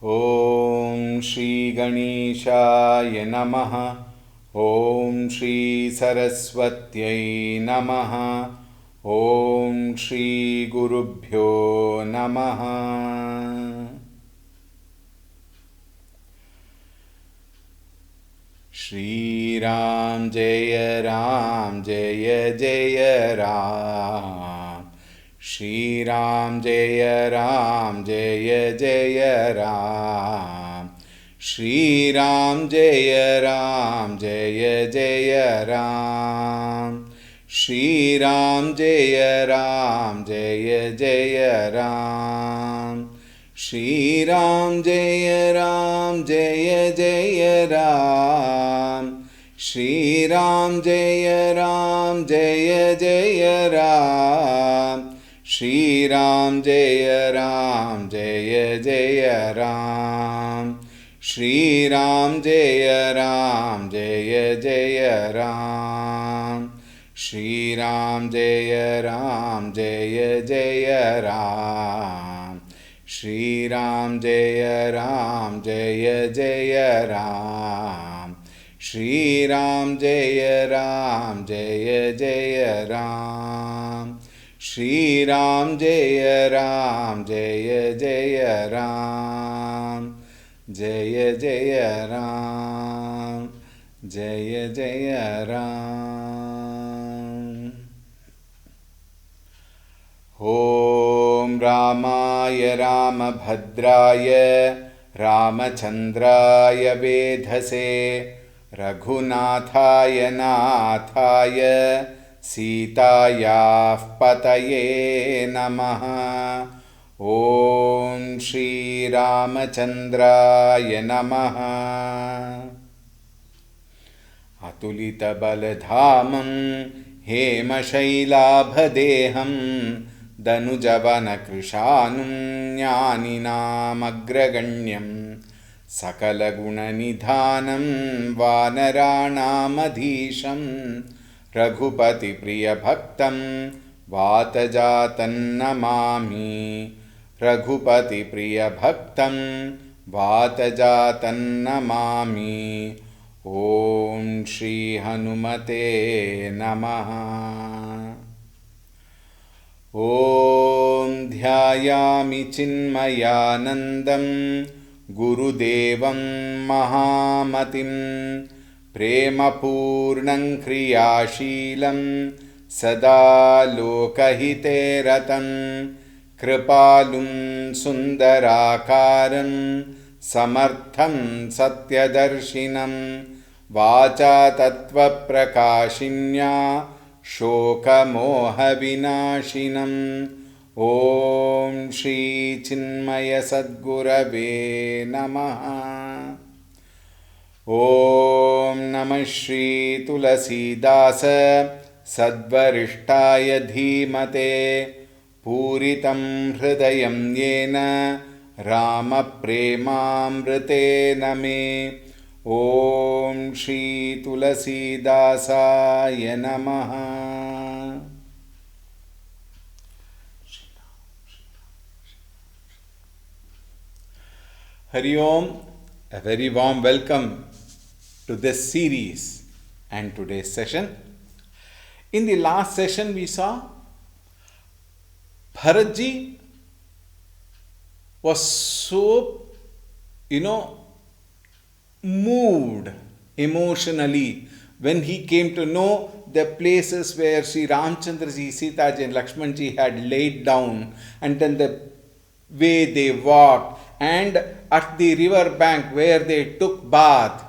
Om Shri Ganeshaya Namaha. Om Shri Saraswatyai Namaha. Om Shri Gurubhyo Namaha. Shri Ram Jaya Ram Jaya Jaya Ram. Shri Ram Jaya Ram Jaya Jaya Ram. Shri Ram Jaya Ram Jaya Jaya Ram. Shri Ram Jaya Ram Jaya Jaya Ram. Shri Ram Jaya Ram Jaya Jaya Ram. Shri Ram Jaya Ram Jaya Jaya Ram. Shri Ram Jaya Ram Jaya Jaya Ram. Shri Ram Jaya Ram Jaya Jaya Ram. Shri Ram Jaya Ram Jaya Jaya Ram. Shri Ram Jaya Ram Jaya Jaya Ram. Shri Ram Jaya Ram Jaya Jaya Ram. Shri Ram Jaya Ram Jaya Jaya Ram. Jaya Jaya Ram. Jaya Jaya Ram. Om Ramaya Ramabhadraya Ramachandraya Vedhase Raghunathaya Nathaya Sitayah Pataye Namaha. Om Shri Ramachandraya Namaha. Atulita Baladhamam Hemashailaabhadeham Danujavana Krishanum Jnaninam Agraganyam Sakala Gunanidhanam Vanaranamadhisham Raghupati Priya Bhaktam Vatajatan Namami. Raghupati Priya Bhaktam Vatajatan Namami. Om Shri Hanumate Namaha. Om Dhyayami Chinmayanandam Gurudevam Mahamatim Premapurnam Kriyashilam Sada Lokahite Ratam Kripalum Sundarakaram Samartham Satyadarshinam Vacha Tattva Prakashinya Shoka Moha Vinashinam. Om Shri Chinmaya Sadgurave Namaha. Om Namah Shri Tulsi Dasa Sadvarishtaya Dhimate Puritam Hridayam Yena Rama Premamrite Name. Om Shri Tulsi Dasaya Namaha. Hari Om, a very warm welcome to this series and today's session. In the last session we saw Bharatji was so, moved emotionally when he came to know the places where Sri Ramchandraji, Sitaji and Lakshmanji had laid down, and then the way they walked, and at the river bank where they took bath.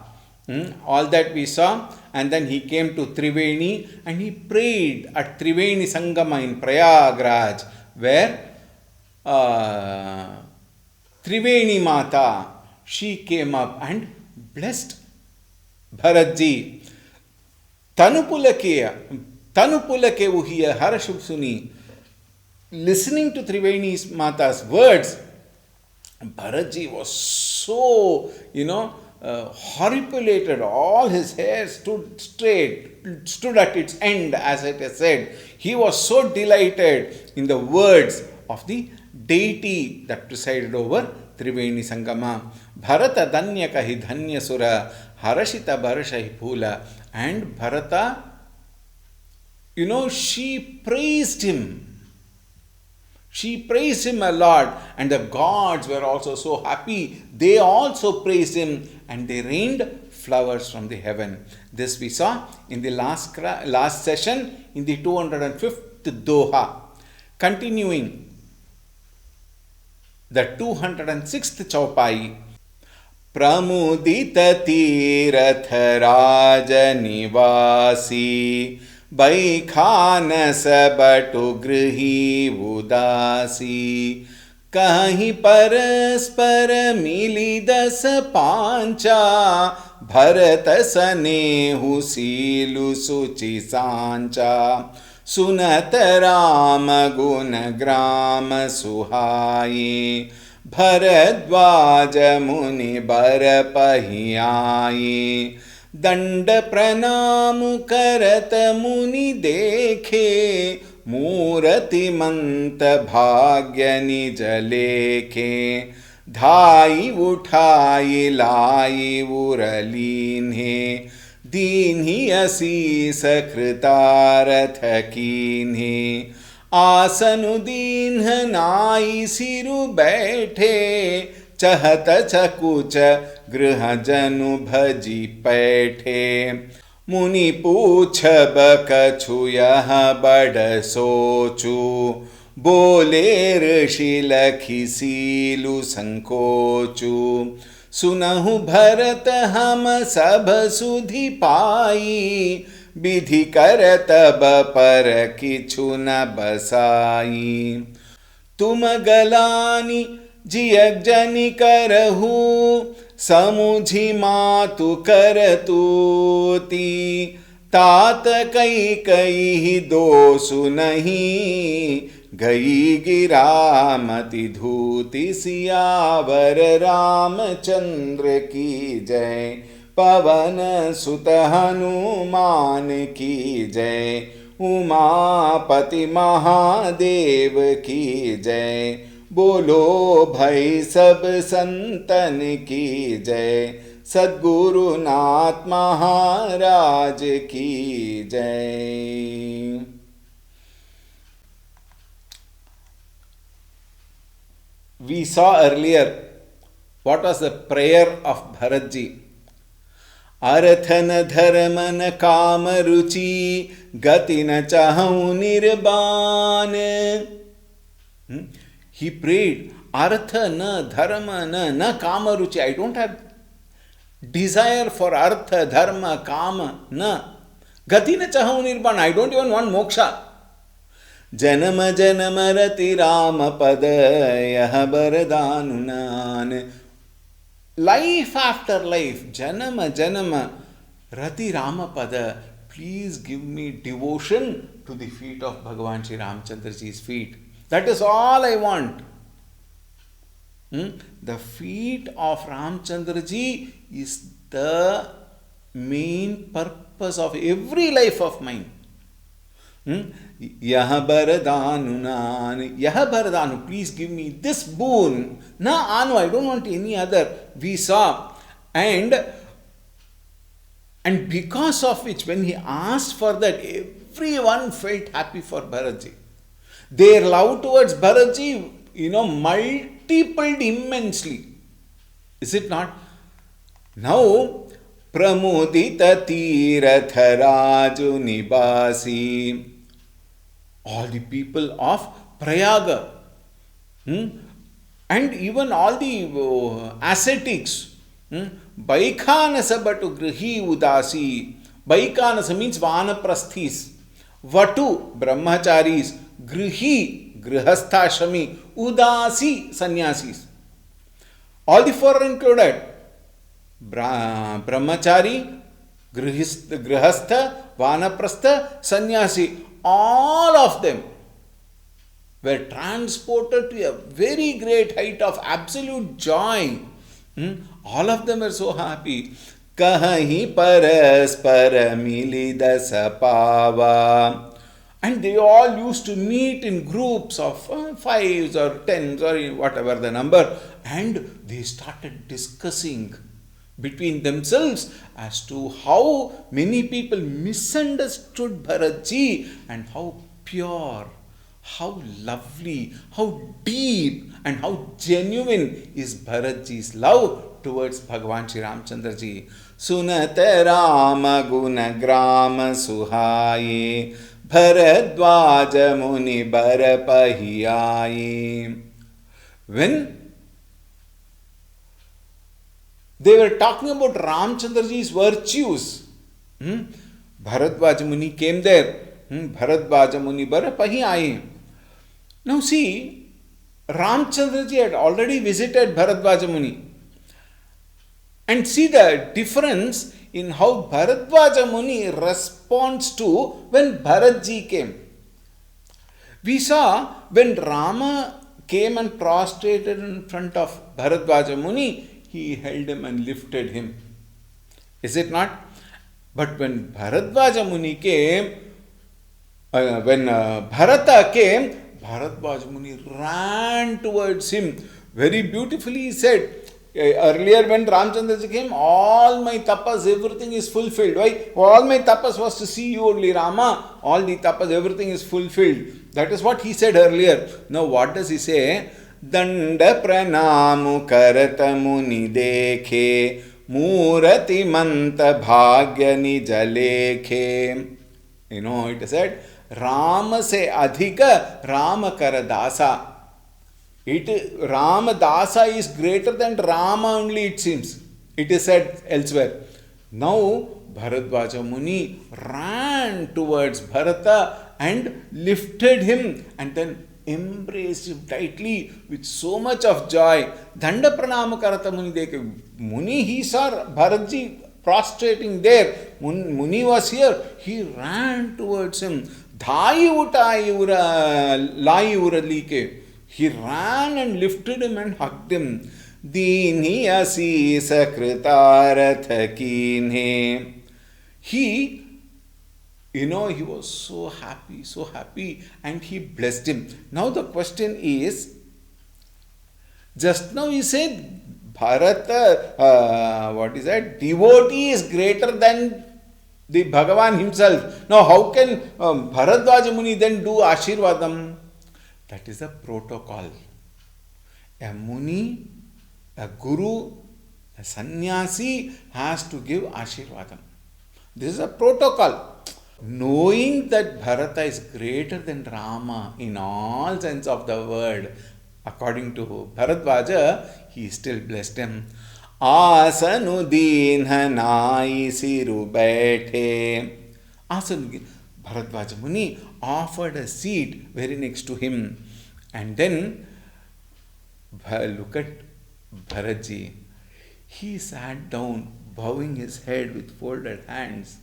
All that we saw. And then he came to Triveni and he prayed at Triveni Sangama in Prayagraj, where Triveni Mata, she came up and blessed Bharatji. Tanupulake uhiya harashubsuni. Listening to Triveni Mata's words, Bharatji was so, horripilated. All his hair stood straight, stood at its end, as it is said. He was so delighted in the words of the deity that presided over Triveni Sangama. Bharata Danyaka hi Dhanya Sura, Harashita Bharsha hi Phula. And Bharata, she praised him. She praised him a lot, and the gods were also so happy. They also praised him, and they rained flowers from the heaven. This we saw in the last session in the 205th Doha. Continuing the 206th Chaupai. Pramudita Tirath Raja Nivasi Baikhanas Batu Grihi Udasi Kahi Paraspara Mili Dasa Pancha Bharata Sanehu Silu Suchi Sancha Sunata Rama Guna Grama Suhayi Bharadwaja Muni Bara Pahiyayi Dand Pranamu Karata Muni Dekhe Murati Manta Bhagya Nija Lekhe Dhai Uthai Lai Uralinhe Dinhi Asis Kritarth Kinhe आसनुदीन नाई सिरु बैठे चहत चकुच गृह जनु भजी पैठे मुनि पूछ बकछु यह बड़ सोचू बोले ऋषि लखी सीलु संकोचू सुनहु भरत हम सब सुधि पाई विधि करत पर किछु न बसाई तुम गलानी जियक जनि करहु समुझि मातु करतूती तात कई कई दोषु नहीं गई गिरामति धूति सियावर रामचंद्र की जय पवन सुत हनुमान की जय उमापति महादेव की जय बोलो भाई सब संतन की जय सद्गुरुनाथ महाराज की जय। We saw earlier what was the prayer of Bharatji. अर्थन धर्मन काम रुचि गति न चाहूं निर्बान. He prayed, Artha na dharma na kama ruchi. I don't have desire for artha, dharma, kama, na. Gati na chahu nirvana. I don't even want moksha. Janama janama rati rama pada yah baradanunan. Life after life, janama janama rati rama pada. Please give me devotion to the feet of Bhagavan Shri Ramchandra Ji's feet. That is all I want. The feet of Ramchandra Ji is the main purpose of every life of mine. Yaha Bharadanunan. Yaha Bharadanu, please give me this boon. Na anu, I don't want any other. We saw. And because of which, when he asked for that, everyone felt happy for Bharatji. Their love towards Bharatji, multiplied immensely. Is it not? Now, Pramodita Tiratha Raju Nibasi. All the people of Prayaga. And even all the ascetics. Vaikhanasa Batu Grihi Udasi. Vaikhanasa means Vanaprasthis. Vatu, Brahmacharis. Grihi, Grihasthashami. Udasi, Sannyasis. All the four are included. Brahmachari, Grihastha, Vanaprastha, Sannyasi. All of them were transported to a very great height of absolute joy. All of them were so happy. Kahi paraspara mili dasa pava And they all used to meet in groups of fives or tens or whatever the number, and they started discussing between themselves as to how many people misunderstood Bharatji and how pure, how lovely, how deep, and how genuine is Bharatji's love towards Bhagavan Shri Ramchandra ji. Sunata Rama Guna Grama Suhaye Bharadvaja Muni Barapahiyaye. When they were talking about Ramchandraji's virtues, Bharadvaja Muni came there. Bharadvaja Muni Barapahiyaye. Now see, Ramchandraji had already visited Bharadvaja Muni. And see the difference in how Bharadvaja Muni responds to when Bharatji came. We saw when Rama came and prostrated in front of Bharadvaja Muni, he held him and lifted him. Is it not? But when Bharadvaja Muni came, when Bharata came, Bharadvaja Muni ran towards him. Very beautifully he said, earlier when Ramchandraji came, all my tapas, everything is fulfilled. Why? All my tapas was to see you only, Rama. All the tapas, everything is fulfilled. That is what he said earlier. Now what does he say? Danda pranamu karata muni dekhe murati manta bhagya nijalekhe. You know, it said, Rama se adhika Rama karadasa. Rama Dasa is greater than Rama only, it seems. It is said elsewhere. Now, Bharadvaja Muni ran towards Bharata and lifted him and then embraced him tightly with so much of joy. Danda pranama karata muni dekhe. Muni, he saw Bharatji prostrating there. Muni was here. He ran towards him. Dhai utai lai uralike. He ran and lifted him and hugged him. Dini asisa kritaratha kinhe. He was so happy, and he blessed him. Now the question is, just now he said, Bharata, devotee is greater than the Bhagavan himself. Now how can Bharadvaja Muni then do Ashirvadam? That is a protocol. A Muni, a Guru, a Sannyasi has to give Ashirvadam. This is a protocol. Knowing that Bharata is greater than Rama in all sense of the word, according to Bharadvaja, he still blessed him. Asanu dinhanai siru baithe. Asanu, Bharadvaja Muni offered a seat very next to him. And then, look at Bharatji. He sat down, bowing his head with folded hands.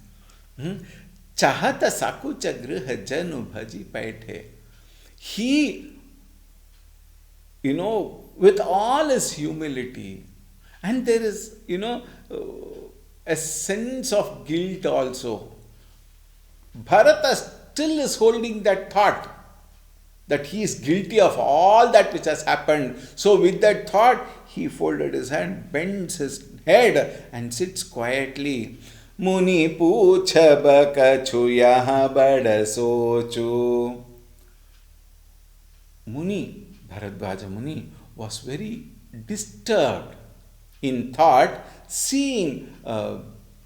Chahata sakucha griha janu bhaji paithe. He, with all his humility, and there is, a sense of guilt also. Bharata still is holding that thought that he is guilty of all that which has happened. So with that thought, he folded his hand, bends his head and sits quietly. Muni pucha bakachu yaha bada sochu. Muni, Bharadvaja Muni, was very disturbed in thought, seeing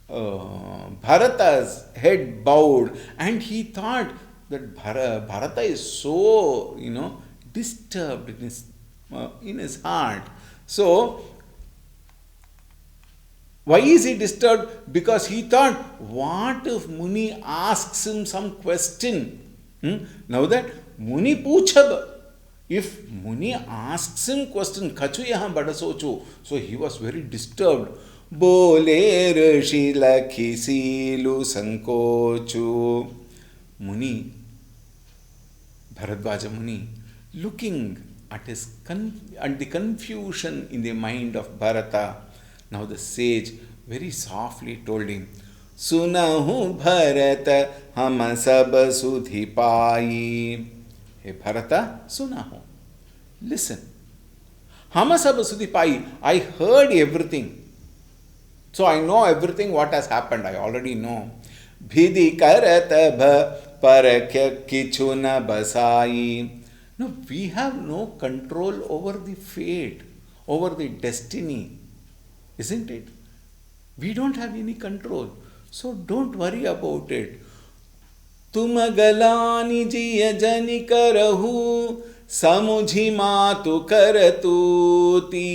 Bharata's head bowed, and he thought that Bharata is so, disturbed in his heart. So, why is he disturbed? Because he thought, what if Muni asks him some question? Now that Muni puchab, if Muni asks him question, kachu yahan bada sochu, so he was very disturbed. Bole rishi lakhi silu sankochu. Muni, Bharadvaja Muni, looking at the confusion in the mind of Bharata, now the sage very softly told him, सुनहु भरत हम सब सुधि पाई. Hey Bharata, sunaho. Listen. Hama sab sudhi pai. I heard everything. So I know everything what has happened. I already know. Bhidi karat bha parakya kichu na basai. No, we have no control over the fate, over the destiny. Isn't it? We don't have any control. So don't worry about it. तुम गलानि जिय जनि करहु समुझि मातु करतूति.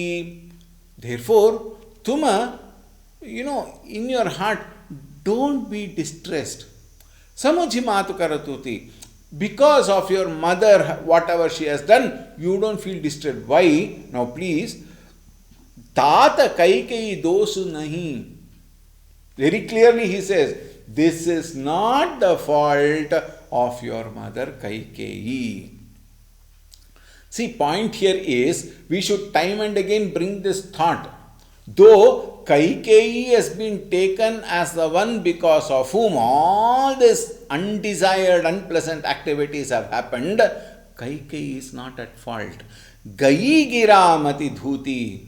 Therefore, Tuma, in your heart, don't be distressed. Samujhi matu karatuti. Because of your mother, whatever she has done, you don't feel distressed. Why? Now please, Tata Kaikeyi dosu nahi. Very clearly he says, this is not the fault of your mother Kaikeyi. See, point here is, we should time and again bring this thought. Though Kaikeyi has been taken as the one because of whom all these undesired, unpleasant activities have happened, Kaikeyi is not at fault. Gayi gira mati dhuti.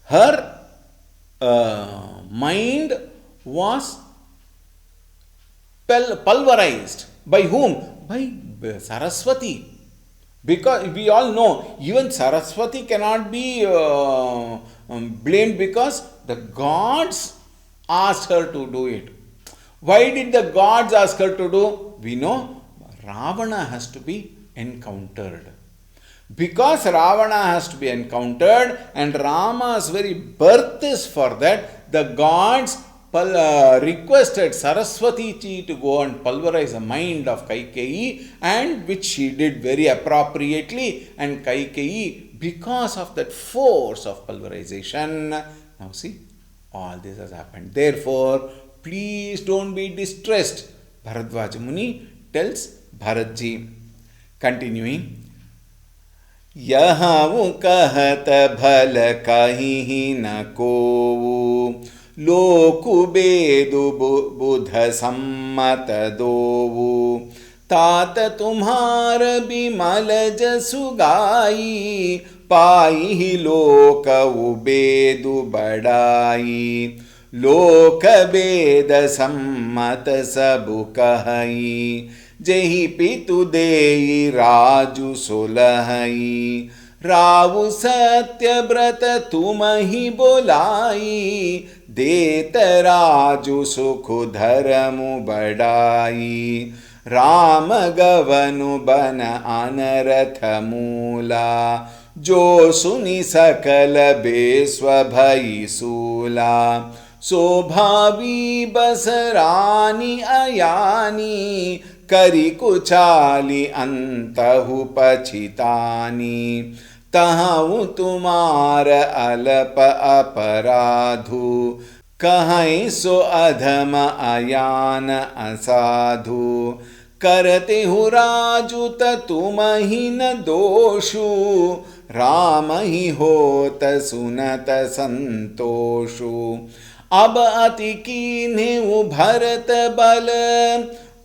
Her mind was pulverized. By whom? By Saraswati. Because we all know, even Saraswati cannot be blamed because the gods asked her to do it. Why did the gods ask her to do? We know Ravana has to be encountered. Because Ravana has to be encountered and Rama's very birth is for that, the gods requested Saraswati Ji to go and pulverize the mind of Kaikeyi, and which she did very appropriately. And Kaikeyi, because of that force of pulverization, now see, all this has happened. Therefore, please don't be distressed. Bharadwaja Muni tells Bharatji, continuing, Yahavu kahat bhal kahi na kovu लोकु बेदु बुध सम्मत दोवु तात तुम्हार बिमल जसु गाई पाई ही लोक बेदु बड़ाई लोक बेद सम्मत सबु कहई जेहि पितु देई राजु सुलहई रावु सत्य व्रत तुम ही बोलाई देत राजु सुख धर्मु बड़ाई राम गवनु बन अनरथ मूला जो सुनि सकल बेस्व भई सूला शोभावी बसरानी अयानी करी कुचाली अंतहु पछितानी तहु तुम्हार अल्प अपराधु कहीं सो अधम अयान असाधु करते हु राजु तुम ही न दोषु राम ही होत सुनत संतोषु अब अति कीन्हे भरत बल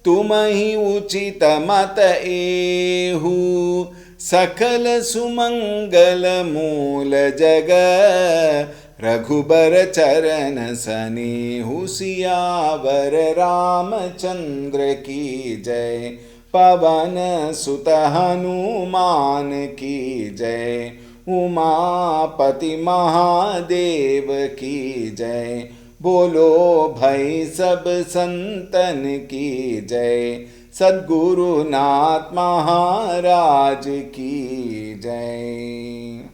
तुम ही उचित मत एहु सकल सुमंगल मूल जग रघुबर चरण सनेहु सियावर रामचंद्र की जय पवन सुत हनुमान की जय उमापति महादेव की जय बोलो भाई सब संतन की जय सद्गुरुनाथ महाराज की जय।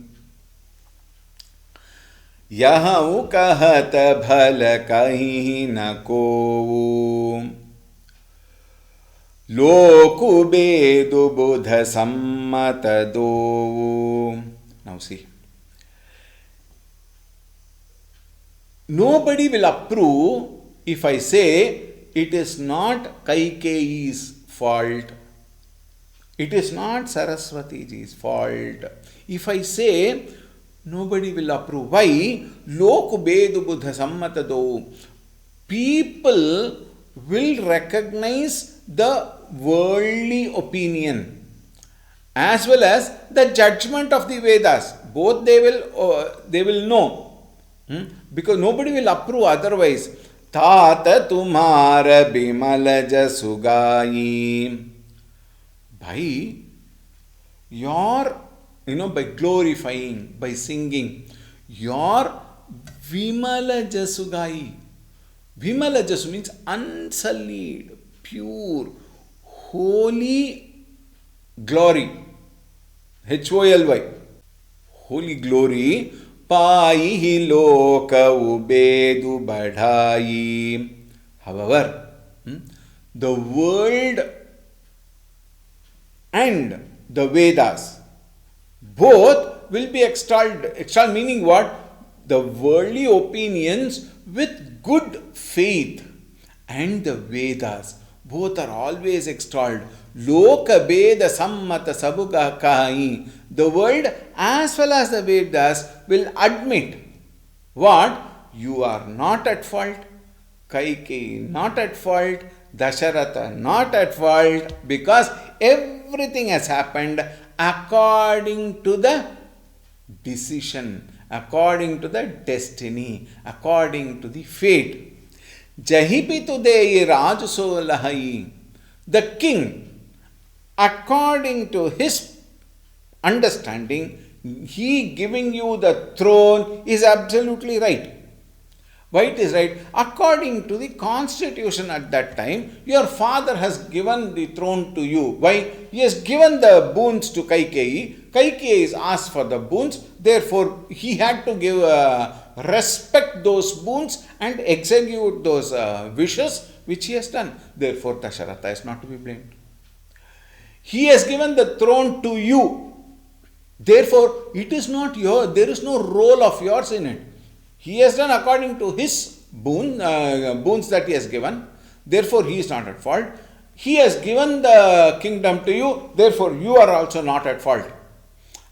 यह कहत भल कहीं न कोऊ लोकु बेदु बुध सम्मत दोऊ। Now see, nobody will approve if I say it is not Kaikeyi's fault. It is not Saraswati ji's fault. If I say, nobody will approve. Why? Loku bedu buddha sammata do. people will recognize the worldly opinion as well as the judgment of the Vedas. Both they will know. Because nobody will approve otherwise. Tata tumhara bimal jasugayi. By your, by glorifying, by singing, your Vimala Jasugai. Vimala Jasu means unsullied, pure, holy glory. HOLY. Holy glory. Pai hi loka ubedu badhai. However, the world and the Vedas both will be extolled. Extolled meaning what? The worldly opinions with good faith and the Vedas both are always extolled. Loka Veda Sammata Sabuga Kahai. The world as well as the Vedas will admit what? You are not at fault. Kaikeyi not at fault. Dasharatha not at fault, because everything has happened according to the decision, according to the destiny, according to the fate. Jahipitu deyi rajuso lahai. The king, according to his understanding, he giving you the throne is absolutely right. Why it is right? According to the constitution at that time, your father has given the throne to you. Why? He has given the boons to Kaikeyi. Kaikeyi is asked for the boons. Therefore, he had to give respect those boons and execute those wishes which he has done. Therefore, Dasharatha is not to be blamed. He has given the throne to you. Therefore, it is not yours. There is no role of yours in it. He has done according to his boons that he has given. Therefore, he is not at fault. He has given the kingdom to you. Therefore, you are also not at fault.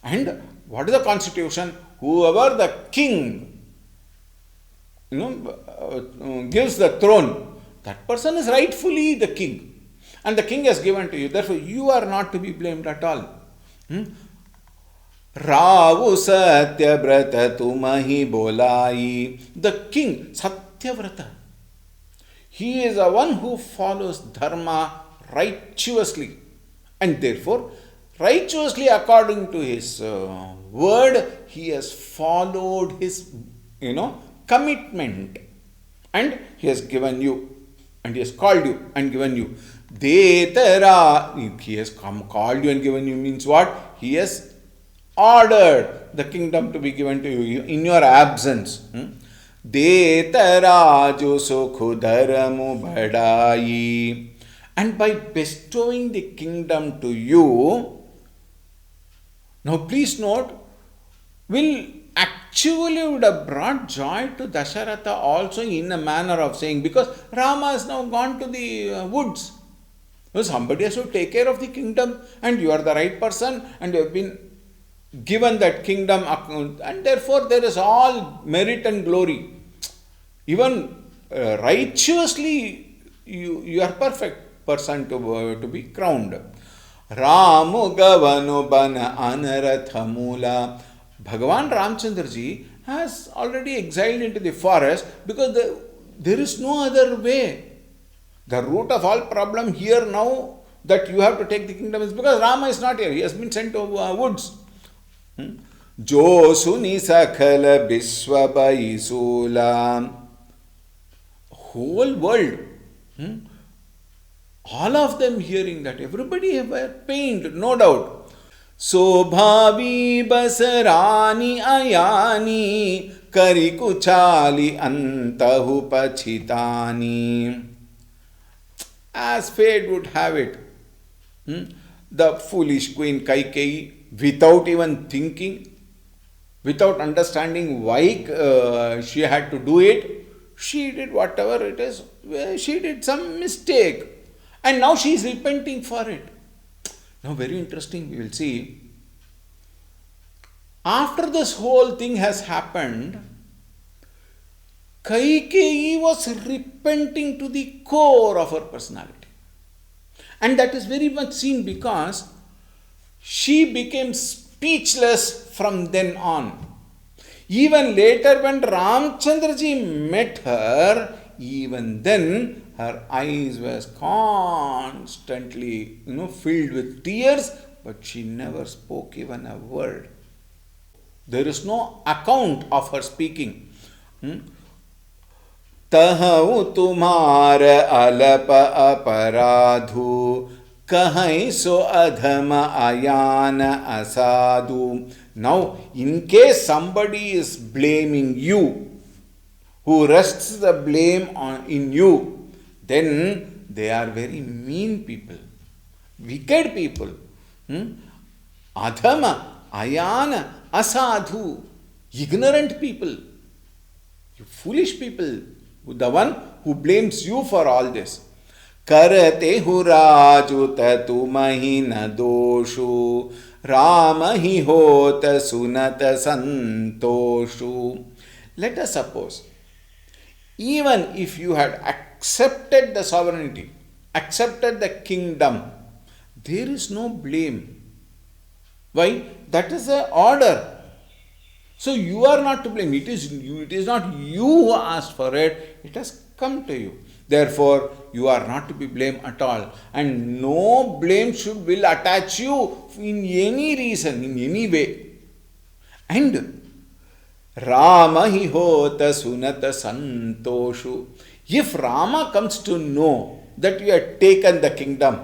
And what is the constitution? Whoever the king gives the throne, that person is rightfully the king. And the king has given to you. Therefore, you are not to be blamed at all. Ravu Satyavrata tumahi bolai. The king, Satyavrata, he is the one who follows dharma righteously. And therefore, righteously according to his word, he has followed his, commitment. And he has given you. And he has called you and given you. Detara, he has called you and given you means what? He has ordered the kingdom to be given to you in your absence. Detaraju sukhudharamu badai. And by bestowing the kingdom to you, now please note, will actually would have brought joy to Dasharatha also in a manner of saying, because Rama has now gone to the woods. So somebody has to take care of the kingdom, and you are the right person, and you have been given that kingdom, and therefore there is all merit and glory. Even righteously, you are perfect person to be crowned. Ramu Gavanu Bana Anarathamula. Bhagavan Ramchandraji has already exiled into the forest because there is no other way. The root of all problem here now that you have to take the kingdom is because Rama is not here. He has been sent to woods. Jo suni sakhala biswabai sula. Whole world, all of them hearing that, everybody were pained, no doubt. Sobhavi basarani ayani karikuchali antahu pachitani. As fate would have it, the foolish queen Kaikeyi, without even thinking, without understanding why she had to do it, she did whatever it is. She did some mistake. And now she is repenting for it. Now very interesting, we will see. After this whole thing has happened, Kaikeyi was repenting to the core of her personality. And that is very much seen because she became speechless from then on. Even later, when Ramchandraji met her, even then her eyes were constantly, filled with tears, but she never spoke even a word. There is no account of her speaking. तहु तुम्हार अलप अपराधु कहीं सो अधम Ayan asadu. Now, in case somebody is blaming you, who rests the blame in you, then they are very mean people, wicked people. Adhama, ayana, asadhu, ignorant people, you foolish people, the one who blames you for all this. Karate huraju tatumahi na doshu, Rama hi hota sunata santoshu. Let us suppose, even if you had accepted the sovereignty, accepted the kingdom, there is no blame. Why? That is the order. So you are not to blame. It is not you who asked for it. It has come to you. Therefore, you are not to be blamed at all. And no blame will attach you in any reason, in any way. And Rama hi hota sunata santoshu. If Rama comes to know that you have taken the kingdom,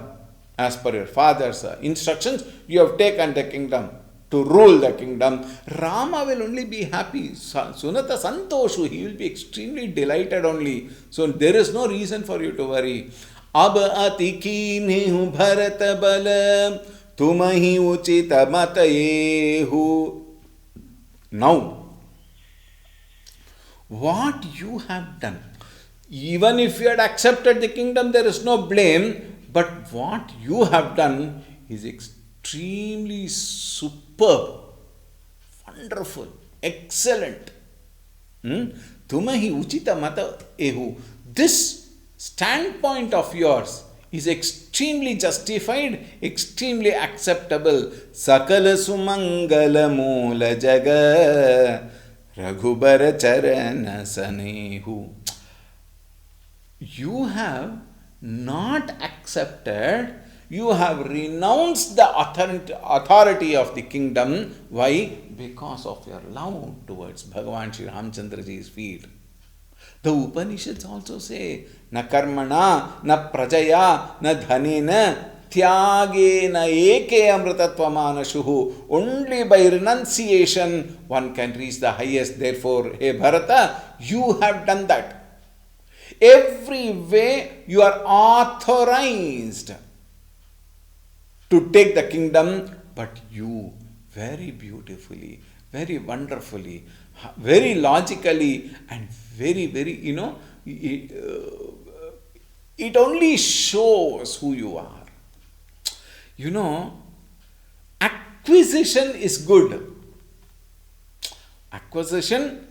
as per your father's instructions, you have taken the kingdom to rule the kingdom, Rama will only be happy. Sunata santoshu, he will be extremely delighted only. So there is no reason for you to worry. Ab ati keenehu bharata bala, tumahi uchita matayehu. Now, what you have done, even if you had accepted the kingdom, there is no blame, but what you have done is extremely superb, wonderful, excellent. Tumahi uchita mata ehu. This standpoint of yours is extremely justified, extremely acceptable. Sakala sumangala moola jaga Raghubara charana sanehu. You have not accepted, you have renounced the authority of the kingdom. Why? Because of your love towards Bhagavan Sri Ramchandraji's feet. The Upanishads also say, na karmana, na prajaya, na dhanena, tyagena eke amritatvamana. Only by renunciation one can reach the highest. Therefore, hey Bharata, you have done that. Every way you are authorized to take the kingdom, but you very beautifully, very wonderfully, very logically, and very, it only shows who you are. Acquisition is good. Acquisition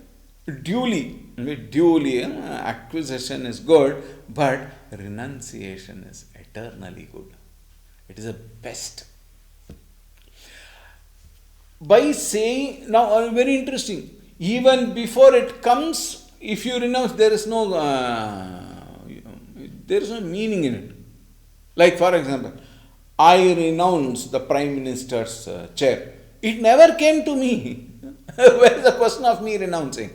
duly, acquisition is good, but renunciation is eternally good. It is the best. By saying, now very interesting, even before it comes, if you renounce, there is no meaning in it. Like for example, I renounce the Prime Minister's chair. It never came to me. Where is the question of me renouncing?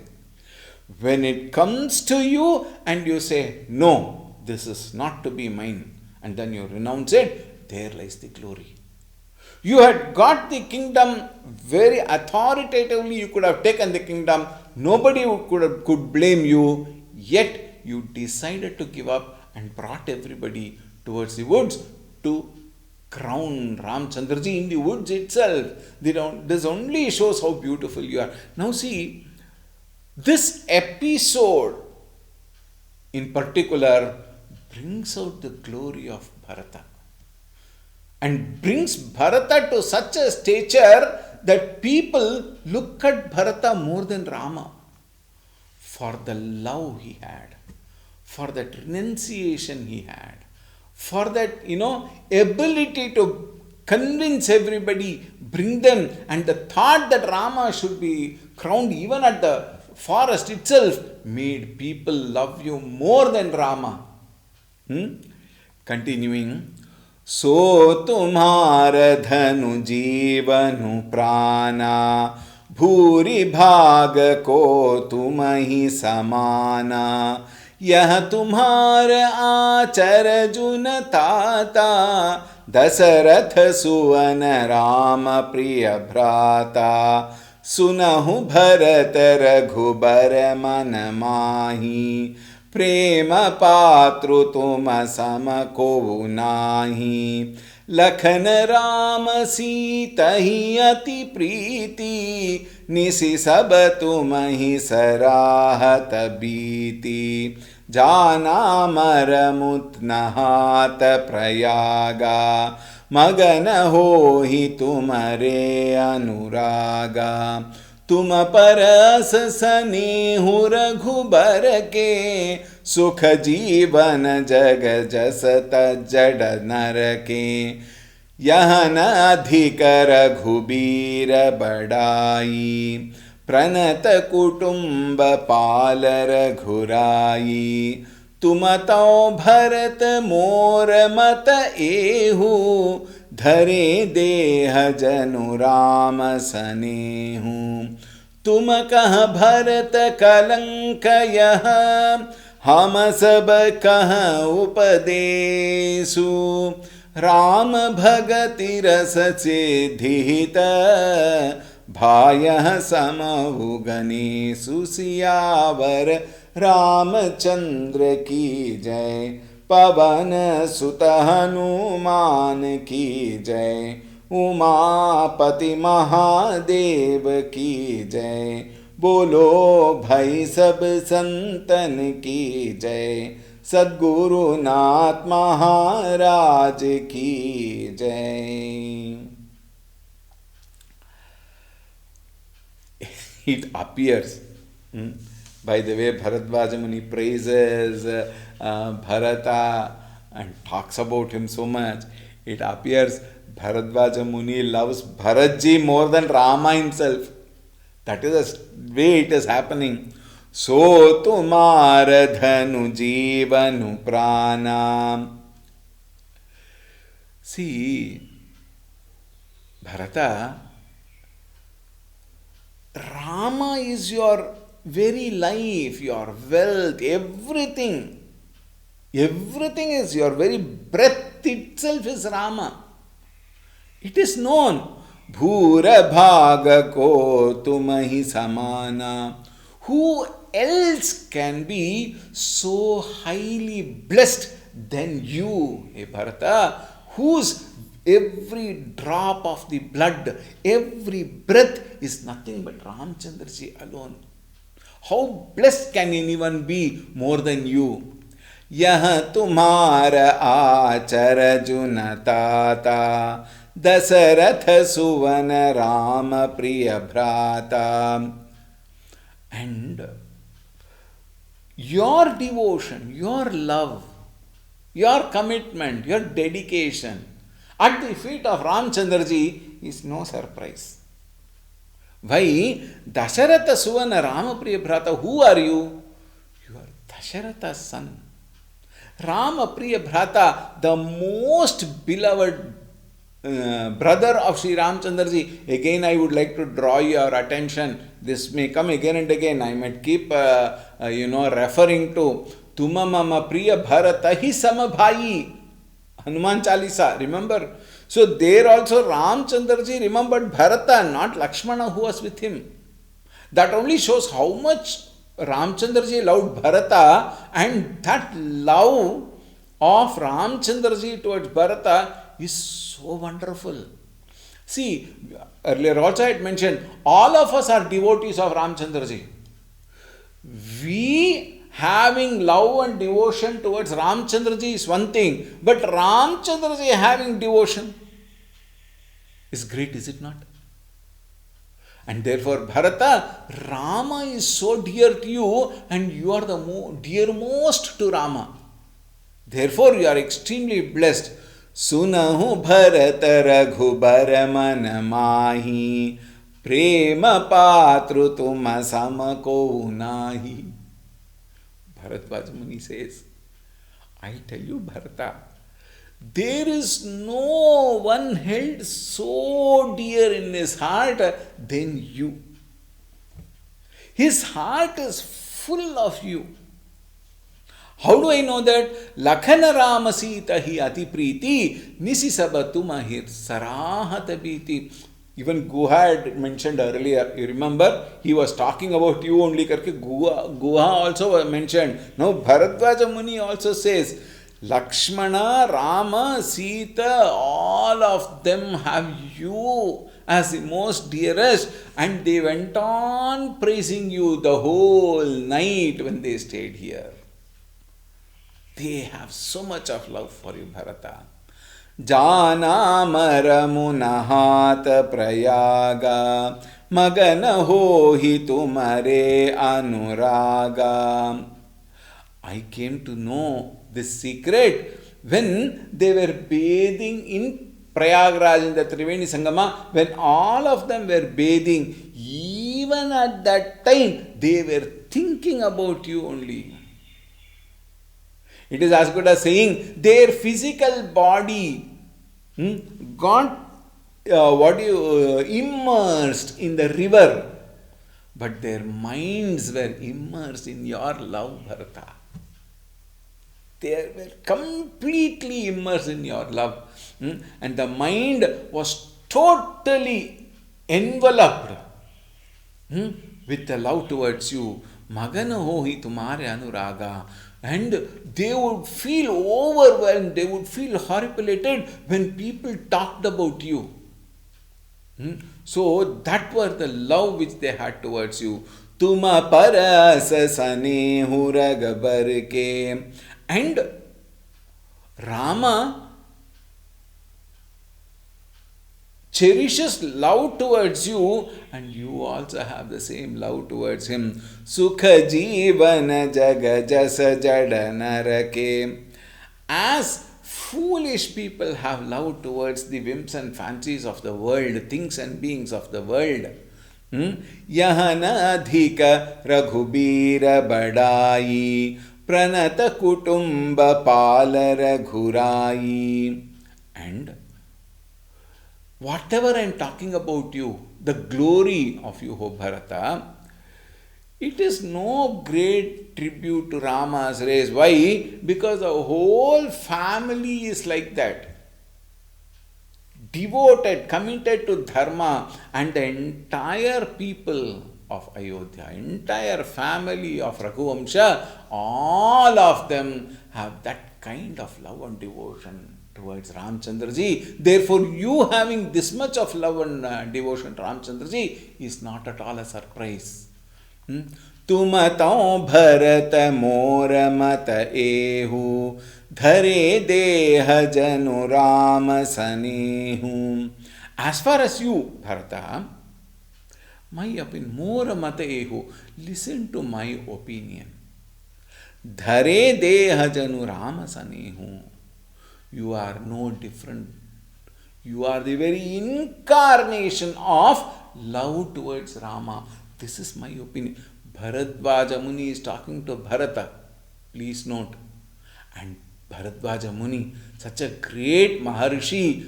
When it comes to you and you say, no, this is not to be mine, and then you renounce it, there lies the glory. You had got the kingdom very authoritatively, you could have taken the kingdom, nobody could blame you, yet you decided to give up and brought everybody towards the woods to crown Ramchandraji in the woods itself. This only shows how beautiful you are. Now see, this episode in particular brings out the glory of Bharata and brings Bharata to such a stature that people look at Bharata more than Rama. for the love he had, for that renunciation he had, for that, ability to convince everybody, bring them, and the thought that Rama should be crowned even at the forest itself made people love you more than Rama. Continuing, सो तुम्हार धनु जीवनु प्राणा, भूरि भाग को तुम ही समाना, यह तुम्हार आचर जुन ताता, दशरथ सुवन राम प्रिय भ्राता, सुनहु भरत रघुबर मन माही, प्रेम पात्रु तुम सम को नाही, लखन राम सीतहि अति प्रीति, निसि सब तुम ही सराहत बीति, जाना मरमुत नहात प्रयागा, मगन हो ही तुम्हारे अनुरागा, तुम परस स्नेहु रघुबर के, सुख जीवन जग जस तजड़ नर के, यह न अधिक रघुबीर बढ़ाई, प्रणत कुटुंब पाल रघुराई, तुम तो भरत मोर मत एहु, धरे देह जनु राम सनेहु, तुम कह भरत कलंक यह, हम सब कह उपदेशु, राम भगति रस सिद्धित, भायः समहु गणेशु, सियावर रामचंद्र की जय, पवन सुत हनुमान की जय, उमापति महादेव की जय, बोलो भाई सब संतन की जय, सद्गुरुनाथ महाराज की जय. It appears, by the way, Bharadvaja Muni praises Bharata and talks about him so much. It appears Bharadvaja Muni loves Bharatji more than Rama himself. That is the way it is happening. So tumar dhanu jivanu prana. See, Bharata, Rama is your very life, your wealth, everything. Everything is your very breath itself is Rama. It is known. Bhura bhaga ko tumahi samana. Who else can be so highly blessed than you, hey Bharata, whose every drop of the blood, every breath is nothing but Ramchandraji alone. How blessed can anyone be more than you? Yah tumhara achar junatata, Dasarath suvana Rama priya bhrata. And your devotion, your love, your commitment, your dedication at the feet of Ramchandraji is no surprise. Why? Dasharatha Suvana Rama Priya Bhrata, who are you? You are Dasharatha's son. Rama Priya Bhrata, the most beloved brother of Sri Ramchandraji. Again, I would like to draw your attention. This may come again and again. I might keep, referring to Tuma Mama Priya Bharata Hi Samabhayi. Hanuman Chalisa, remember? So there also Ramchandraji remembered Bharata, not Lakshmana who was with him. That only shows how much Ramchandraji loved Bharata, and that love of Ramchandraji towards Bharata is so wonderful. See, earlier also I had mentioned, all of us are devotees of Ramchandraji. We having love and devotion towards Ramchandraji is one thing, but Ramchandraji having devotion is great, is it not? And therefore, Bharata, Rama is so dear to you, and you are the dearmost to Rama. Therefore, you are extremely blessed. Sunahu Bharata Raghubar Man Mahi Prema Patru Tuma Samako Nahi. Bharatwaja Muni says, I tell you, Bharata, there is no one held so dear in his heart than you. His heart is full of you. How do I know that? Lakhana Rama Sita hi ati priti nisisaba tumahir sarahata biti. Even Guha had mentioned earlier, you remember, he was talking about you only karke Guha also mentioned. Now Bharadwaja Muni also says, Lakshmana, Rama, Sita, all of them have you as the most dearest, and they went on praising you the whole night when they stayed here. They have so much of love for you, Bharata. Jana maramunahat prayaga magana hohi tumare anuraga. I came to know this secret when they were bathing in Prayagraj in the Triveni Sangama. When all of them were bathing, even at that time, they were thinking about you only. It is as good as saying their physical body got immersed in the river, but their minds were immersed in your love, Bharata. They were completely immersed in your love, and the mind was totally enveloped with the love towards you. Magana hohi tumare anuraga. And they would feel overwhelmed, they would feel horripilated when people talked about you. So that was the love which they had towards you. Tuma parasa sane huragabar ke. And Rama cherishes love towards you, and you also have the same love towards him. Sukha jivana jaga jasa jada narake. As foolish people have love towards the whims and fancies of the world, things and beings of the world. Yahana adhika raghubira badai pranata kutumba pala raghurai. And whatever I am talking about you, the glory of you, O Bharata, it is no great tribute to Rama's race. Why? Because the whole family is like that. Devoted, committed to Dharma, and the entire people of Ayodhya, entire family of Raghuvamsha, all of them have that kind of love and devotion towards Ramchandraji. Therefore, you having this much of love and devotion to Ramchandraji is not at all a surprise. Tumatau bharata mora mata ehu dhare deha janu rama sanehu. As far as you, Bharata, my opinion, mora mata ehu, listen to my opinion. Dhare deha janu rama sanehu. You are no different. You are the very incarnation of love towards Rama. This is my opinion. Bharadwaja Muni is talking to Bharata. Please note. And Bharadwaja Muni, such a great Maharishi,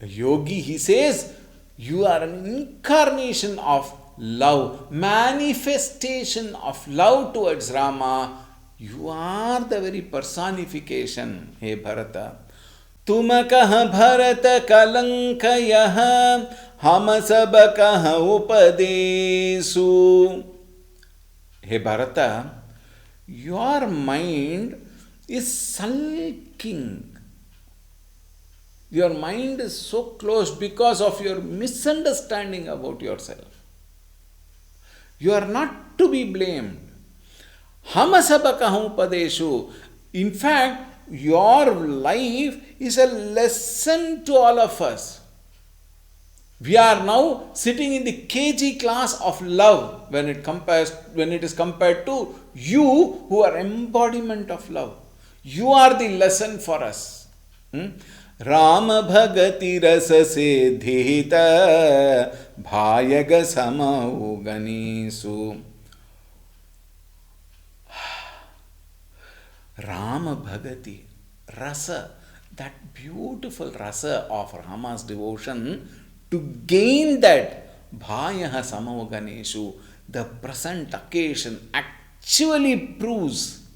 yogi, he says, you are an incarnation of love, manifestation of love towards Rama. You are the very personification, hey Bharata. Tumakah Bharata kalankayah हम सब कह उपदेशु. Hey Bharata, your mind is sulking. Your mind is so closed because of your misunderstanding about yourself. You are not to be blamed. हम सब कह उपदेशु. In fact, your life is a lesson to all of us. We are now sitting in the KG class of love when it is compared to you who are embodiment of love. You are the lesson for us. Ram भगति रस सिद्धित भायग समौ गनीसु. Rama Bhagati, rasa, that beautiful rasa of Rama's devotion, to gain that bhayaha samavaganishu, the present occasion actually proves,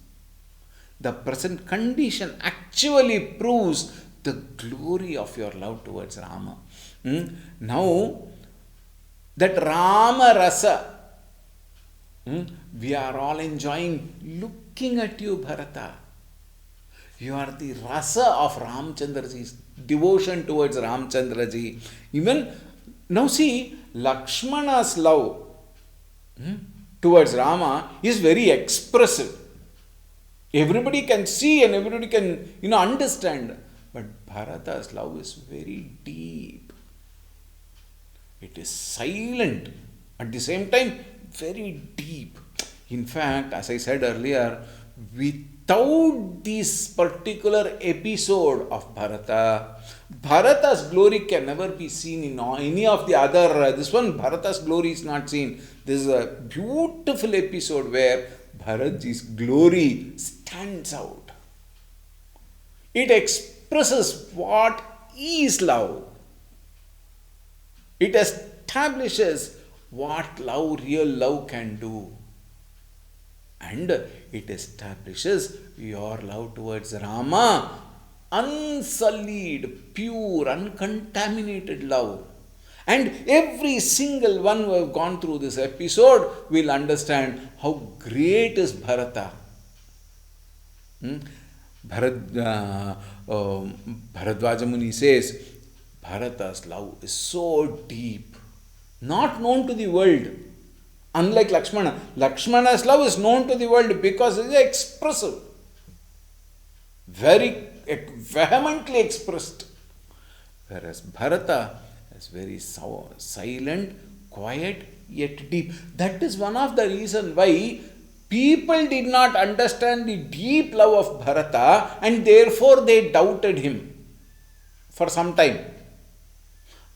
the present condition actually proves the glory of your love towards Rama. Now, that Rama rasa, we are all enjoying looking at you, Bharata. You are the rasa of Ramchandraji's devotion towards Ramchandraji. Even now, see, Lakshmana's love towards Rama is very expressive. Everybody can see and everybody can, understand. But Bharata's love is very deep. It is silent. At the same time, very deep. In fact, as I said earlier, without this particular episode of Bharata's glory can never be seen in any of the other. This one, Bharata's glory is not seen. This is a beautiful episode where Bharatji's glory stands out. It expresses what is love. It establishes what love, real love can do. And it establishes your love towards Rama, unsullied, pure, uncontaminated love. And every single one who have gone through this episode will understand how great is Bharata. Bharadwaja Muni says, Bharata's love is so deep, not known to the world. Unlike Lakshmana, Lakshmana's love is known to the world because it is expressive, very vehemently expressed. Whereas Bharata is very silent, quiet, yet deep. That is one of the reasons why people did not understand the deep love of Bharata and therefore they doubted him for some time.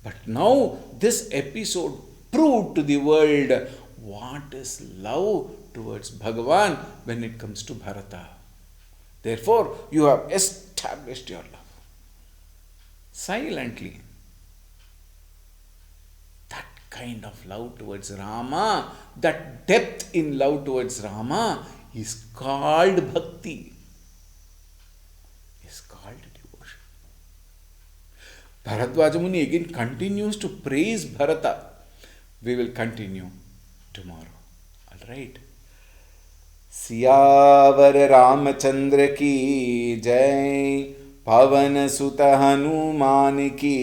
But now this episode proved to the world what is love towards Bhagavan when it comes to Bharata. Therefore, you have established your love silently. That kind of love towards Rama, that depth in love towards Rama is called bhakti, is called devotion. Bharadwaja Muni again continues to praise Bharata. We will continue tomorrow. Alright. Siyavar Ramchandra की जय, पवन सुत हनुमान की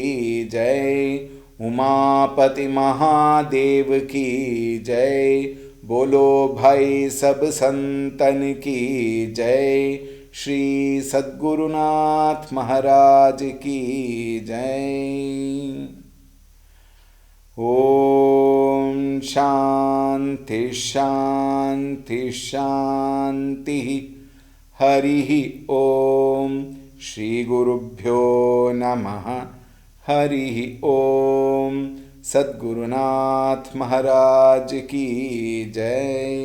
जय, उमापति महादेव की जय, बोलो भाई सब संतन की जय, श्री सद्गुरुनाथ महाराज की जय. ओम शांति शांति शांति. हरि ओम. श्री गुरुभ्यो नमः. हरि ओम. सद्गुरुनाथ महाराज की जय.